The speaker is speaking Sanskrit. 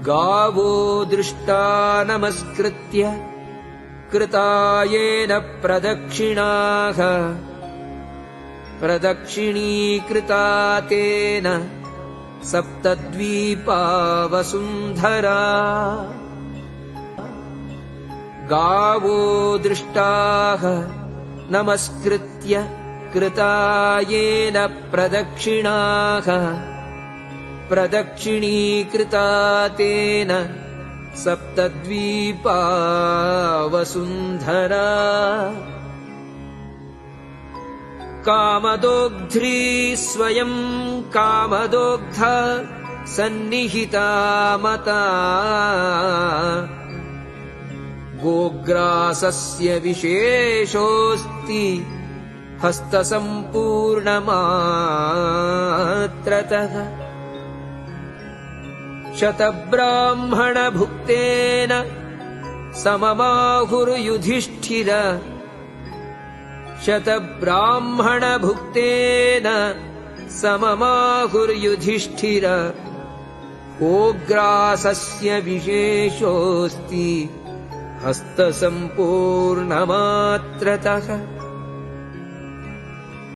गावो दृष्टा नमस्कृत्य कृतायेन प्रदक्षिणाः प्रदक्षिणीकृता तेन सप्तद्वीपा वसुन्धरा गावो दृष्टाः नमस्कृत्य कृतायेन प्रदक्षिणाः प्रदक्षिणीकृता तेन सप्तद्वीपा वसुन्धरा कामदोग्ध्री स्वयं कामदोग्धा सन्निहिता मता गोग्रासस्य विशेषोऽस्ति हस्तसम्पूर्णमात्रतः शतब्राह्मणभुक्तेन सममाहुर्युधिष्ठिर शतब्राह्मणभुक्तेन सममाहुर्युधिष्ठिर गोग्रासस्य विशेषोऽस्ति हस्तसम्पूर्णमात्रतः।